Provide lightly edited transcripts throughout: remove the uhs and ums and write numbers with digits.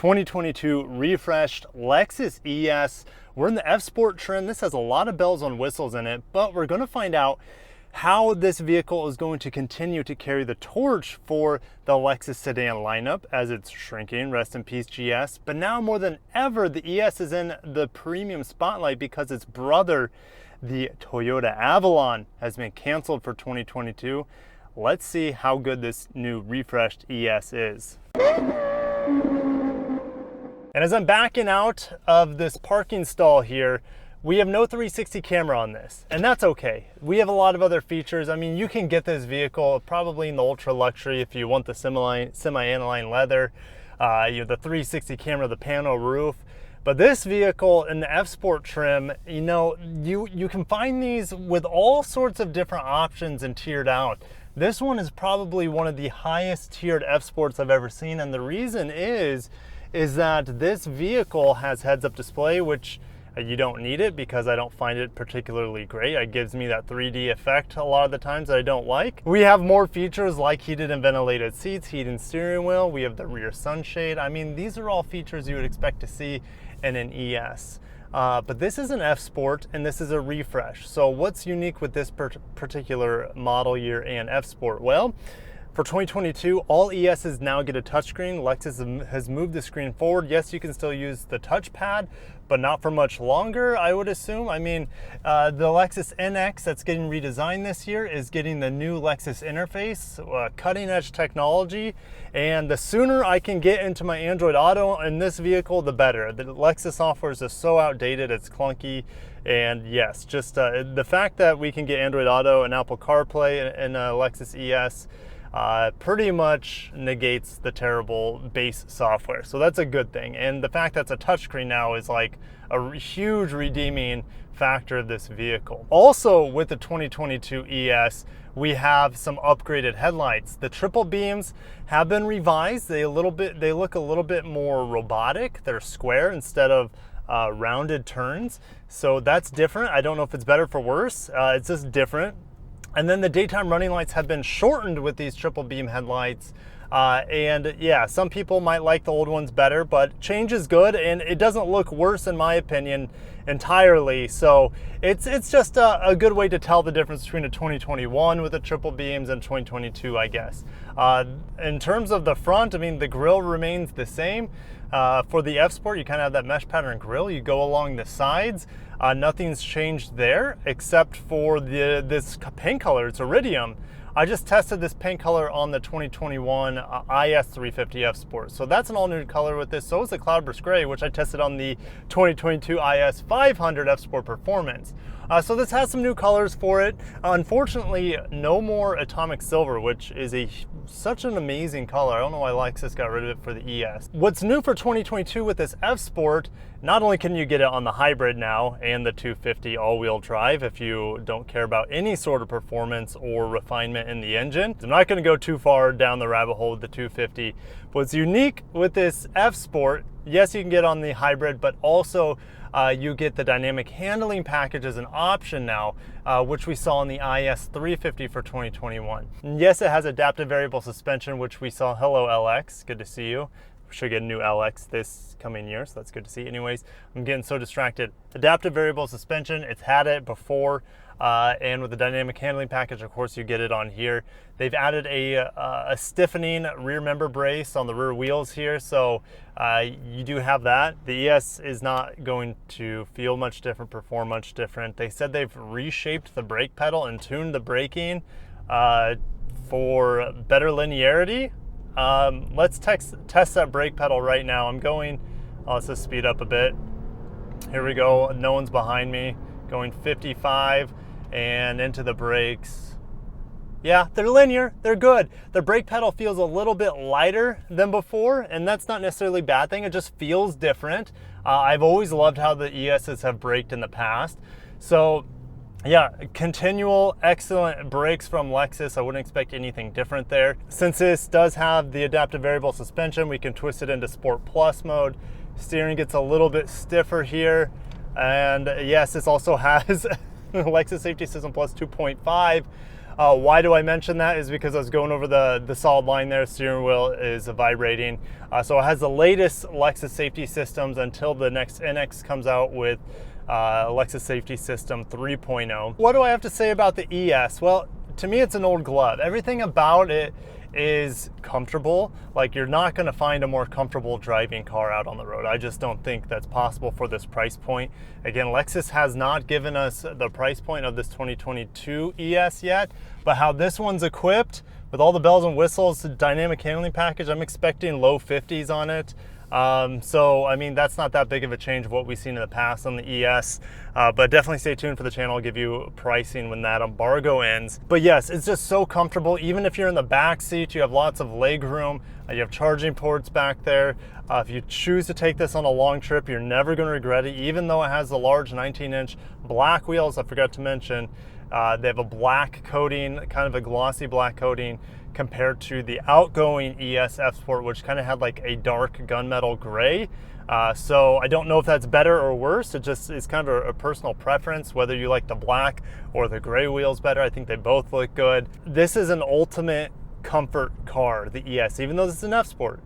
2022 refreshed Lexus ES. We're in the F Sport trim. This has a lot of bells and whistles in it, but we're going to find out how this vehicle is going to continue to carry the torch for the Lexus sedan lineup as it's shrinking. Rest in peace, GS. But now more than ever, the ES is in the premium spotlight because its brother, the Toyota Avalon, has been canceled for 2022. Let's see how good this new refreshed ES is. And as I'm backing out of this parking stall here, we have no 360 camera on this, and that's okay. We have a lot of other features. I mean, you can get this vehicle probably in the ultra luxury if you want the semi-aniline leather, the 360 camera, the panel roof. But this vehicle in the F Sport trim, you can find these with all sorts of different options and tiered out. This one is probably one of the highest tiered F Sports I've ever seen, and the reason is that this vehicle has heads-up display, which you don't need it because I don't find it particularly great. It gives me that 3D effect a lot of the times that I don't like. We have more features like heated and ventilated seats, heated steering wheel. We have the rear sunshade. I mean, these are all features you would expect to see in an ES. But this is an F Sport and this is a refresh. So what's unique with this particular model year and F Sport? Well, for 2022, all ESs now get a touchscreen. Lexus has moved the screen forward. Yes, you can still use the touchpad, but not for much longer, I would assume. I mean, the Lexus NX that's getting redesigned this year is getting the new Lexus interface, cutting edge technology. And the sooner I can get into my Android Auto in this vehicle, the better. The Lexus software is just so outdated, it's clunky. And yes, just the fact that we can get Android Auto and Apple CarPlay in a Lexus ES pretty much negates the terrible base software. So that's a good thing. And the fact that it's a touchscreen now is like a huge redeeming factor of this vehicle. Also with the 2022 ES, we have some upgraded headlights. The triple beams have been revised. They look a little bit more robotic. They're square instead of rounded turns. So that's different. I don't know if it's better for worse. It's just different. And then the daytime running lights have been shortened with these triple beam headlights. And yeah, some people might like the old ones better, but change is good and it doesn't look worse in my opinion entirely. So it's just a good way to tell the difference between a 2021 with the triple beams and 2022, I guess. In terms of the front, I mean, the grille remains the same. For the F Sport, you kind of have that mesh pattern grille. You go along the sides. Nothing's changed there except for this paint color. It's iridium. I just tested this paint color on the 2021 IS 350 F Sport. So that's an all new color with this. So is the Cloudburst Gray, which I tested on the 2022 IS 500 F Sport Performance. So this has some new colors for it. Unfortunately, no more Atomic Silver, which is such an amazing color. I don't know why Lexus got rid of it for the ES. What's new for 2022 with this F Sport, not only can you get it on the hybrid now and the 250 all-wheel drive if you don't care about any sort of performance or refinement in the engine. I'm not going to go too far down the rabbit hole with the 250. What's unique with this F Sport, yes, you can get on the hybrid, but also you get the dynamic handling package as an option now, which we saw in the IS 350 for 2021. And yes, it has adaptive variable suspension, which we saw. Hello, LX. Good to see you. We should get a new LX this coming year, so that's good to see. Anyways, I'm getting so distracted. Adaptive variable suspension, it's had it before. And with the dynamic handling package, of course, you get it on here. They've added a stiffening rear member brace on the rear wheels here, so you do have that. The ES is not going to feel much different, perform much different. They said they've reshaped the brake pedal and tuned the braking for better linearity. Let's test that brake pedal right now. Let's just speed up a bit. Here we go, no one's behind me. Going 55 and into the brakes. Yeah, they're linear, they're good. The brake pedal feels a little bit lighter than before, and that's not necessarily a bad thing, it just feels different. I've always loved how the ESs have braked in the past. So yeah, continual excellent brakes from Lexus. I wouldn't expect anything different there. Since this does have the adaptive variable suspension, we can twist it into Sport Plus mode. Steering gets a little bit stiffer here. And yes, this also has Lexus Safety System Plus 2.5. Why do I mention that is because I was going over the solid line there. Steering wheel is vibrating. So it has the latest Lexus safety systems until the next NX comes out with Lexus Safety System 3.0. What do I have to say about the ES? Well, to me, it's an old glove. Everything about it is comfortable. Like, you're not going to find a more comfortable driving car out on the road. I just don't think that's possible for this price point. Again, Lexus has not given us the price point of this 2022 ES yet, but how this one's equipped with all the bells and whistles, the dynamic handling package, I'm expecting low 50s on it. So, I mean, that's not that big of a change of what we've seen in the past on the ES, but definitely stay tuned for the channel. I'll give you pricing when that embargo ends. But yes, it's just so comfortable. Even if you're in the back seat, you have lots of leg room. You have charging ports back there. If you choose to take this on a long trip, you're never going to regret it, even though it has the large 19-inch black wheels. I forgot to mention, they have a black coating, kind of a glossy black coating, compared to the outgoing ES F Sport, which kind of had like a dark gunmetal gray. So I don't know if that's better or worse. It just is kind of a personal preference, whether you like the black or the gray wheels better. I think they both look good. This is an ultimate comfort car, the ES, even though this is an F Sport.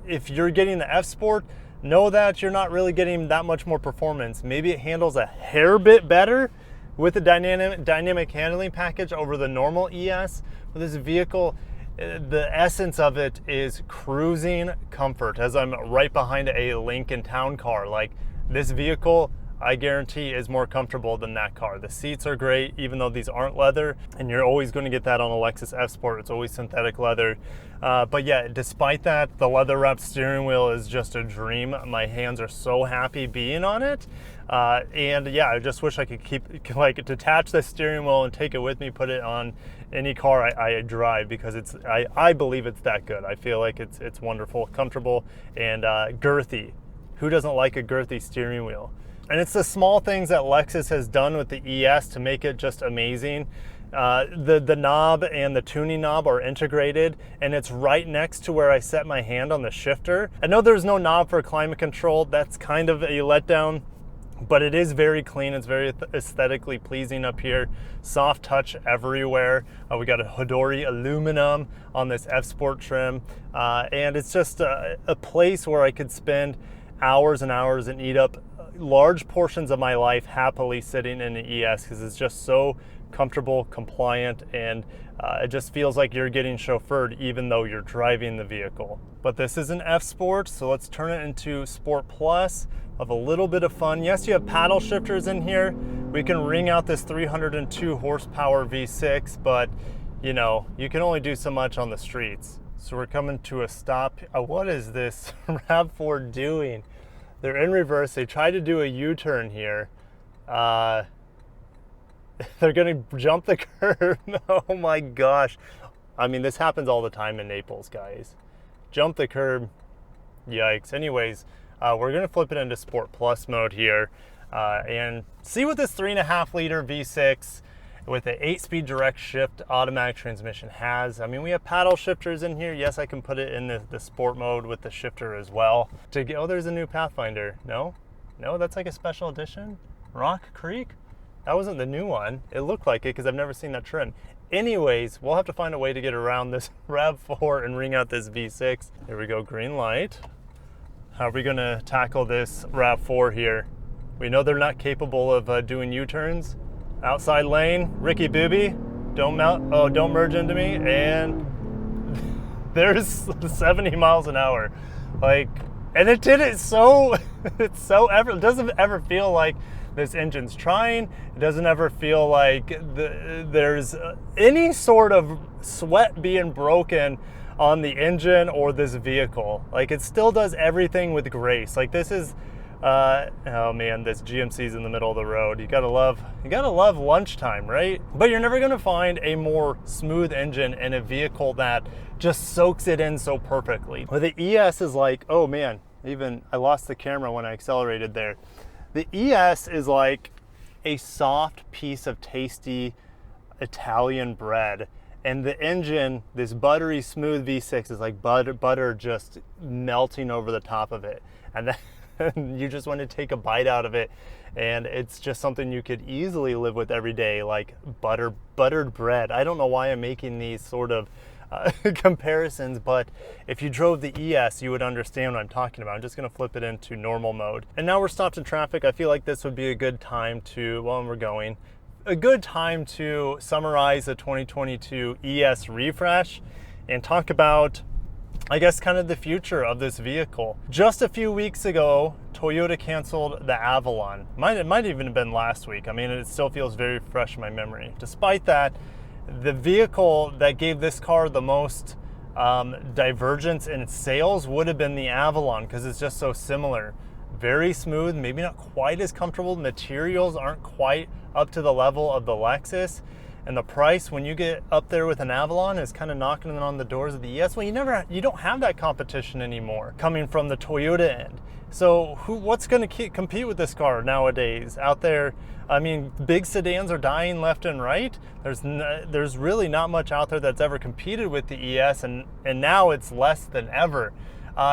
If you're getting the F Sport, know that you're not really getting that much more performance. Maybe it handles a hair bit better with the dynamic handling package over the normal ES. But this vehicle, the essence of it is cruising comfort, as I'm right behind a Lincoln Town car. Like, this vehicle, I guarantee, is more comfortable than that car. The seats are great, even though these aren't leather, and you're always going to get that on a Lexus F Sport. It's always synthetic leather. But yeah, despite that, the leather wrapped steering wheel is just a dream. My hands are so happy being on it. And yeah, I just wish I could like detach the steering wheel and take it with me, put it on any car I drive, because I believe it's that good. I feel like it's wonderful, comfortable, and girthy. Who doesn't like a girthy steering wheel? And it's the small things that Lexus has done with the ES to make it just amazing. The knob and the tuning knob are integrated, and it's right next to where I set my hand on the shifter. I know there's no knob for climate control. That's kind of a letdown, but it is very clean. It's very aesthetically pleasing up here. Soft touch everywhere. We got a Hodori aluminum on this F Sport trim, and it's just a place where I could spend hours and hours and eat up large portions of my life happily sitting in an ES, because it's just so comfortable, compliant, and it just feels like you're getting chauffeured even though you're driving the vehicle. But this is an F Sport, so let's turn it into Sport Plus. Have a little bit of fun. Yes, you have paddle shifters in here. We can wring out this 302 horsepower V6, but you know, you can only do so much on the streets. So we're coming to a stop. What is this RAV4 doing? They're in reverse. They tried to do a U-turn here. They're gonna jump the curb. Oh my gosh. I mean, this happens all the time in Naples, guys. Jump the curb. Yikes. Anyways, we're gonna flip it into Sport Plus mode here and see what this 3.5 liter V6 with an 8-speed direct shift automatic transmission has. I mean, we have paddle shifters in here. Yes, I can put it in the sport mode with the shifter as well. Oh, there's a new Pathfinder. No, that's like a special edition. Rock Creek? That wasn't the new one. It looked like it because I've never seen that trim. Anyways, we'll have to find a way to get around this RAV4 and ring out this V6. Here we go, green light. How are we gonna tackle this RAV4 here? We know they're not capable of doing U-turns. Outside lane, Ricky Booby, don't merge into me, and there's 70 miles an hour. Like, and it did it so, it doesn't ever feel like this engine's trying. It doesn't ever feel like there's any sort of sweat being broken on the engine or this vehicle. Like, it still does everything with grace. Like, this is, oh man, this GMC's in the middle of the road. You gotta love lunchtime, right? But you're never gonna find a more smooth engine in a vehicle that just soaks it in so perfectly. Well, the ES is like, oh man, even I lost the camera when I accelerated there. The ES is like a soft piece of tasty Italian bread. And the engine, this buttery smooth V6, is like butter just melting over the top of it. And you just want to take a bite out of it, and it's just something you could easily live with every day, like buttered bread. I don't know why I'm making these sort of comparisons, but if you drove the ES, you would understand what I'm talking about. I'm just going to flip it into normal mode. And now we're stopped in traffic. I feel like this would be a good time to, well, we're going, a good time to summarize the 2022 ES refresh and talk about, I guess, kind of the future of this vehicle. Just a few weeks ago, Toyota canceled the Avalon. It might even have been last week. I mean, it still feels very fresh in my memory. Despite that, the vehicle that gave this car the most divergence in its sales would have been the Avalon, because it's just so similar. Very smooth, maybe not quite as comfortable. Materials aren't quite up to the level of the Lexus. And the price, when you get up there with an Avalon, is kind of knocking on the doors of the ES. Well, you don't have that competition anymore coming from the Toyota end. So what's going to compete with this car nowadays out there? I mean, big sedans are dying left and right. There's really not much out there that's ever competed with the ES, and now it's less than ever.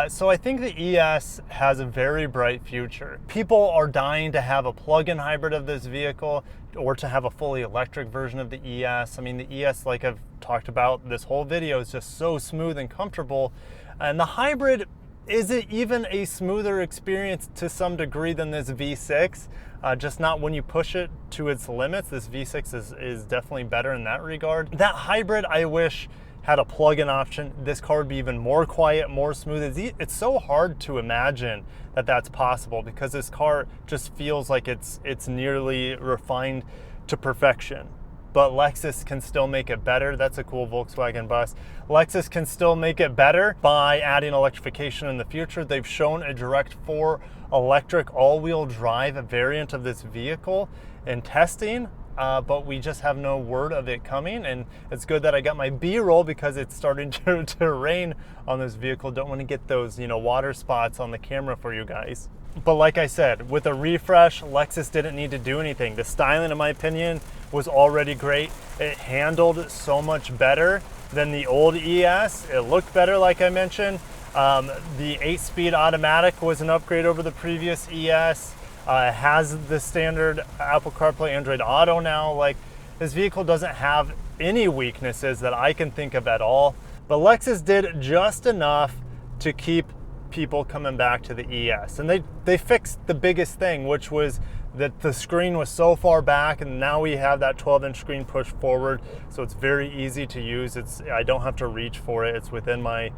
So I think the ES has a very bright future. People are dying to have a plug-in hybrid of this vehicle, or to have a fully electric version of the ES. I mean, the ES, like I've talked about this whole video, is just so smooth and comfortable. And the hybrid is even a smoother experience to some degree than this V6, just not when you push it to its limits. This V6 is definitely better in that regard. That hybrid, I wish, had a plug-in option. This car would be even more quiet, more smooth. It's so hard to imagine that that's possible, because this car just feels like it's nearly refined to perfection. But Lexus can still make it better. That's a cool Volkswagen bus. Lexus can still make it better by adding electrification in the future. They've shown a direct 4 electric all-wheel drive variant of this vehicle in testing. But we just have no word of it coming, and it's good that I got my B-roll, because it's starting to rain on this vehicle. Don't want to get those, water spots on the camera for you guys. But like I said, with a refresh, Lexus didn't need to do anything. The styling, in my opinion, was already great. It handled so much better than the old ES. It looked better, like I mentioned. The 8-speed automatic was an upgrade over the previous ES. It has the standard Apple CarPlay, Android Auto now. Like, this vehicle doesn't have any weaknesses that I can think of at all. But Lexus did just enough to keep people coming back to the ES. And they fixed the biggest thing, which was that the screen was so far back, and now we have that 12-inch screen pushed forward. So it's very easy to use. I don't have to reach for it. It's within my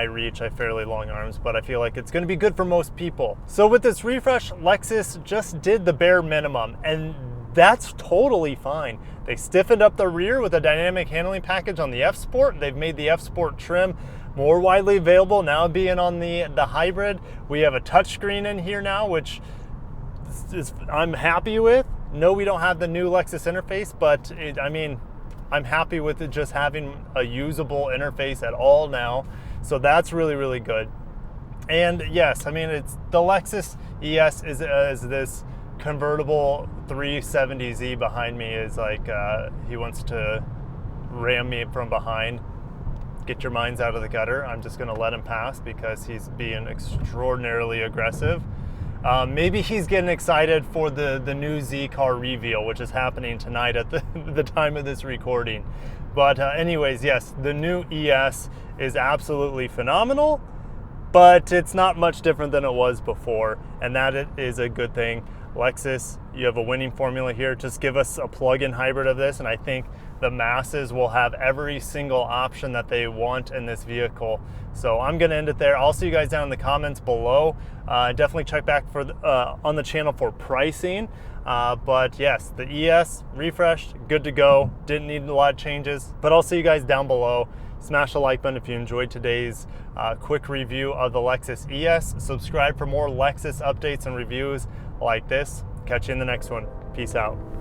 reach. I have fairly long arms, but I feel like it's going to be good for most people. So with this refresh, Lexus just did the bare minimum, and that's totally fine. They stiffened up the rear with a dynamic handling package on the F Sport. They've made the F Sport trim more widely available now, being on the hybrid. We have a touchscreen in here now, which I'm happy with. No, we don't have the new Lexus interface, but I'm happy with it just having a usable interface at all now. So that's really, really good. And yes, it's the Lexus ES is this convertible 370Z behind me is like, he wants to ram me from behind. Get your minds out of the gutter. I'm just gonna let him pass because he's being extraordinarily aggressive. Maybe he's getting excited for the new Z car reveal, which is happening tonight at the time of this recording. But anyways, yes, the new ES is absolutely phenomenal, but it's not much different than it was before, and that is a good thing. Lexus, you have a winning formula here. Just give us a plug-in hybrid of this, and I think the masses will have every single option that they want in this vehicle. So I'm gonna end it there. I'll see you guys down in the comments below. Definitely check back on the channel for pricing. But yes, the ES refreshed, good to go. Didn't need a lot of changes, but I'll see you guys down below. Smash the like button if you enjoyed today's quick review of the Lexus ES. Subscribe for more Lexus updates and reviews like this. Catch you in the next one. Peace out.